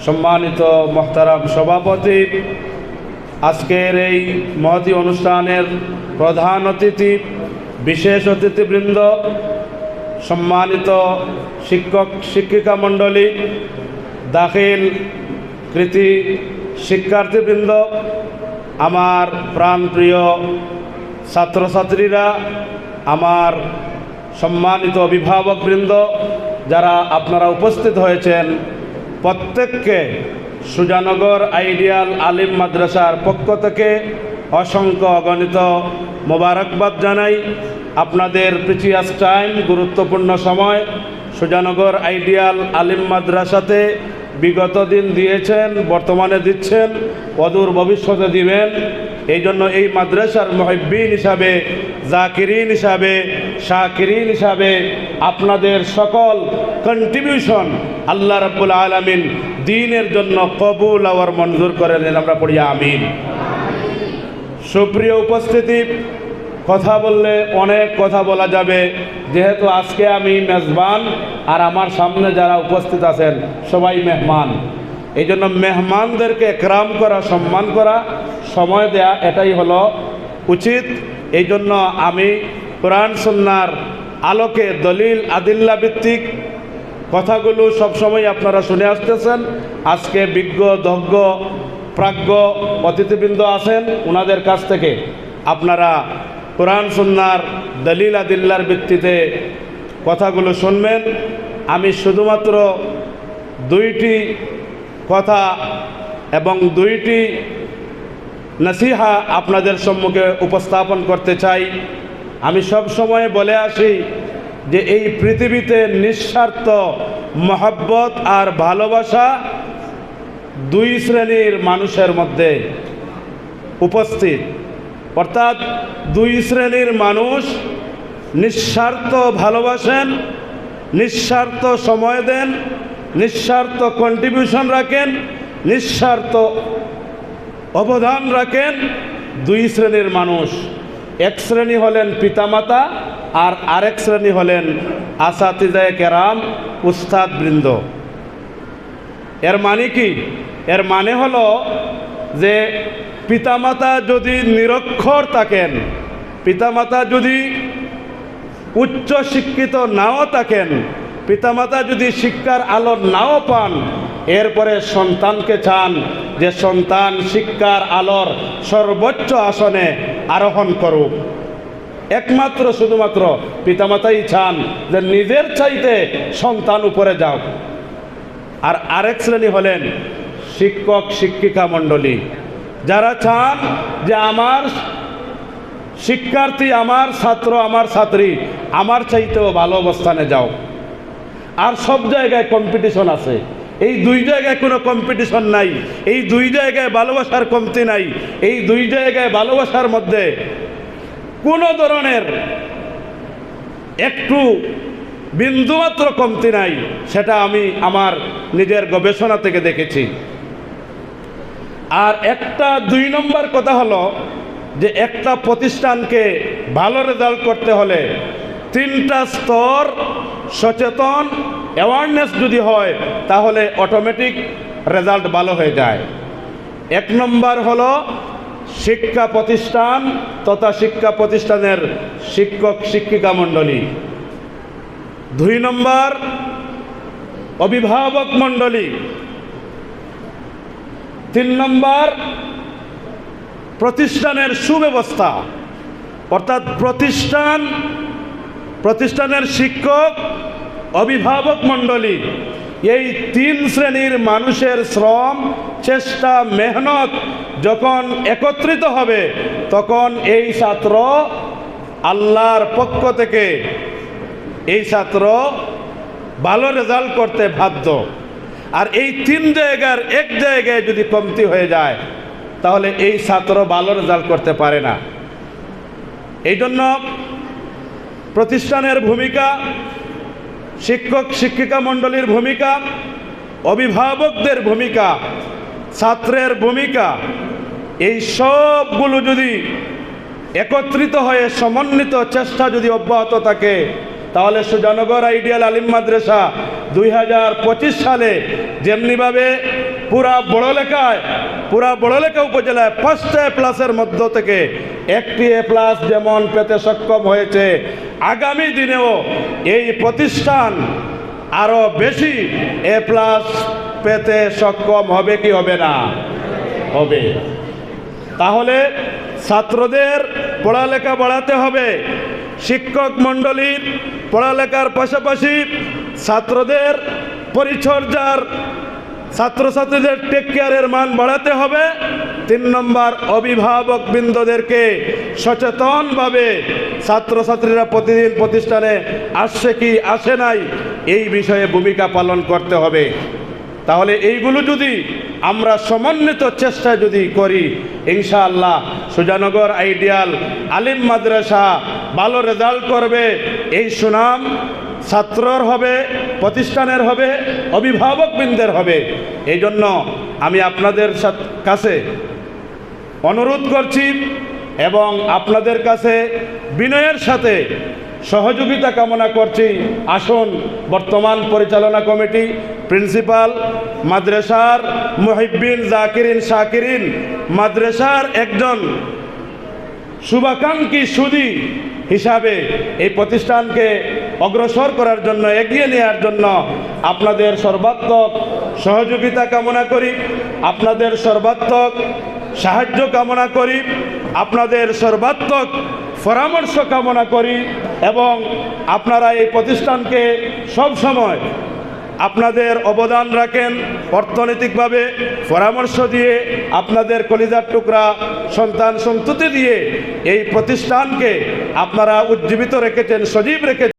সম্মানিত মোহতারাম সভাপতি, আজকের এই মহতী অনুষ্ঠানের প্রধান অতিথি, বিশেষ অতিথিবৃন্দ, সম্মানিত শিক্ষক শিক্ষিকা মণ্ডলী, দাখিল কৃতি শিক্ষার্থীবৃন্দ, আমার প্রাণপ্রিয় ছাত্রছাত্রীরা, আমার সম্মানিত অভিভাবকবৃন্দ, যারা আপনারা উপস্থিত হয়েছেন, প্রত্যেককে সুজানগর আইডিয়াল আলিম মাদ্রাসার পক্ষ থেকে অসংখ্য অগণিত মোবারকবাদ জানাই। আপনাদের প্রিচিয়াস টাইম, গুরুত্বপূর্ণ সময় সুজানগর আইডিয়াল আলিম মাদ্রাসাতে বিগত দিন দিয়েছেন, বর্তমানে দিচ্ছেন, অদূর ভবিষ্যতে দিবেন। এই জন্য এই মাদ্রাসার মুহিব্বিন হিসাবে, জাকিরিন হিসাবে, শাকিরিন হিসাবে আপনাদের সকল কন্ট্রিবিউশন আল্লাহ রাব্বুল আলামিন দ্বীনের জন্য কবুল আর মঞ্জুর করে নেন। আমরা পড়ি আমিন। সুপ্রিয় উপস্থিতি, কথা বললে অনেক কথা বলা যাবে, যেহেতু আজকে আমি মেজবান আর আমার সামনে যারা উপস্থিত আছেন সবাই মেহমান। এই জন্য মেহমানদেরকে একরাম করা, সম্মান করা, সময় দেয়া, এটাই হলো উচিত। এই জন্য আমি কোরআন সুন্নাহর আলোকে দলিল আদিল্লা ভিত্তিক কথাগুলো সবসময় আপনারা শুনে আসতেছেন। আজকে বিজ্ঞ দজ্ঞ প্রাজ্ঞ অতিথিবৃন্দ আছেন, ওনাদের কাছ থেকে আপনারা কোরআন সুন্নাহর দলিল আদিল্লার ভিত্তিতে কথাগুলো শুনবেন। আমি শুধুমাত্র দুইটি কথা এবং দুইটি নসিহা আপনাদের সম্মুখে উপস্থাপন করতে চাই। আমি সব সময় বলে আসি যে এই পৃথিবীতে নিঃস্বার্থ মহব্বত আর ভালোবাসা দুই শ্রেণীর মানুষের মধ্যে উপস্থিত, অর্থাৎ দুই শ্রেণীর মানুষ নিঃস্বার্থ ভালোবাসেন, নিঃস্বার্থ সময় দেন, নিঃস্বার্থ কন্ট্রিবিউশন রাখেন, নিঃস্বার্থ অবদান রাখেন। দুই শ্রেণীর মানুষ, এক শ্রেণী হলেন পিতামাতা আর আরেক শ্রেণী হলেন আসাতিজায়ে কেরাম, উস্তাদ বৃন্দ। এর মানে কি? এর মানে হলো যে পিতামাতা যদি নিরক্ষর থাকেন, পিতামাতা যদি উচ্চ শিক্ষিত নাও থাকেন, পিতামাতা যদি শিক্ষার আলো নাও পান, এরপরে সন্তানকে চান যে সন্তান শিক্ষার আলোর সর্বোচ্চ আসনে আরোহণ করুক। একমাত্র শুধুমাত্র পিতামাতাই চান যে নিজের চাইতে সন্তান উপরে যাও। আর আরেক শ্রেণী হলেন শিক্ষক শিক্ষিকা মণ্ডলী, যারা চান যে আমার শিক্ষার্থী, আমার ছাত্র, আমার ছাত্রী আমার চাইতেও ভালো অবস্থানে যাও। আর সব জায়গায় কম্পিটিশন আছে, এই দুই জায়গায় কোনো কম্পিটিশন নাই, এই দুই জায়গায় ভালোবাসার কমতি নাই, এই দুই জায়গায় ভালোবাসার মধ্যে কোনো ধরনের একটু বিন্দুমাত্র কমতি নাই। সেটা আমি আমার নিজের গবেষণা থেকে দেখেছি। আর একটা দুই নম্বর কথা হলো যে একটা প্রতিষ্ঠানকে ভালো রেজাল্ট করতে হলে তিনটা স্তর সচেতন অ্যাওয়ারনেস যদি হয় তাহলে অটোমেটিক রেজাল্ট ভালো হয়ে যায়। এক নম্বর হলো শিক্ষা প্রতিষ্ঠান তথা শিক্ষা প্রতিষ্ঠানের শিক্ষক শিক্ষিকা মণ্ডলী, দুই নম্বর অভিভাবক মণ্ডলী, তিন নম্বর প্রতিষ্ঠানের সুব্যবস্থা, অর্থাৎ প্রতিষ্ঠানের শিক্ষক, অভিভাবক মণ্ডলী, এই তিন শ্রেণীর মানুষের শ্রম, চেষ্টা, মেহনত যখন একত্রিত হবে তখন এই ছাত্র আল্লাহর পক্ষ থেকে এই ছাত্র ভালো রেজাল্ট করতে বাধ্য। আর এই তিন জায়গার এক জায়গায় যদি কমতি হয়ে যায় তাহলে এই ছাত্র ভালো রেজাল্ট করতে পারে না। এই জন্য প্রতিষ্ঠানের ভূমিকা, শিক্ষক শিক্ষিকা মণ্ডলীর ভূমিকা, অভিভাবকদের ভূমিকা, ছাত্রের ভূমিকা, এই সবগুলো যদি একত্রিত হয়ে সমন্বিত চেষ্টা যদি অব্যাহত থাকে তাহলে সুজানগর আইডিয়াল আলিম মাদ্রাসা 2025 সালে যেমনিভাবে পুরা বড়লেখা উপজেলায় 5টা প্লাসের মধ্য থেকে 1টি এ প্লাস যেমন পেতে সক্ষম হয়েছে, আগামী দিনেও এই প্রতিষ্ঠান আরও বেশি এ প্লাস পেতে সক্ষম হবে কি হবে না? হবে। তাহলে ছাত্রদের পড়ালেখা বাড়াতে হবে, শিক্ষক মণ্ডলীর পড়ালেখার পাশাপাশি ছাত্রদের পরিচর্যার, ছাত্রছাত্রীদের টেক কেয়ারের মান বাড়াতে হবে। 3 নম্বর, অভিভাবকবৃন্দদেরকে সচেতনভাবে ছাত্রছাত্রীরা প্রতিদিন প্রতিষ্ঠানে আসছে কি আসে নাই এই বিষয়ে ভূমিকা পালন করতে হবে। তাহলে এইগুলো যদি আমরা সমন্বিত চেষ্টা যদি করি, ইনশাআল্লাহ সুজানগর আইডিয়াল আলিম মাদ্রাসা ভালো রেজাল্ট করবে। এই সুনাম ছাত্রর হবে, প্রতিষ্ঠানের হবে, অভিভাবকবৃন্দের হবে। এই জন্য আমি আপনাদের কাছে অনুরোধ করছি এবং আপনাদের কাছে বিনয়ের সাথে সহযোগিতা কামনা করছি। আসুন বর্তমান পরিচালনা কমিটি, প্রিন্সিপাল, মাদ্রাসার মুহিব্বিন, জাকিরিন, শাকিরিন, মাদ্রাসার একজন শুভাকাঙ্ক্ষী সুধী হিসাবে এই প্রতিষ্ঠানকে অগ্রসর করার জন্য, এগিয়ে নেওয়ার জন্য আপনাদের সর্বাত্মক সহযোগিতা কামনা করি, আপনাদের সর্বাত্মক সাহায্য কামনা করি, আপনাদের সর্বাত্মক পরামর্শ কামনা করি এবং আপনারা এই প্রতিষ্ঠানকে সব সময় আপনাদের অবদান রাখেন, অর্থনৈতিকভাবে পরামর্শ দিয়ে, আপনাদের কলিজার টুকরা সন্তান সন্ততি দিয়ে এই প্রতিষ্ঠানকে আপনারা উজ্জীবিত রেখেছেন, সজীব রেখেছেন।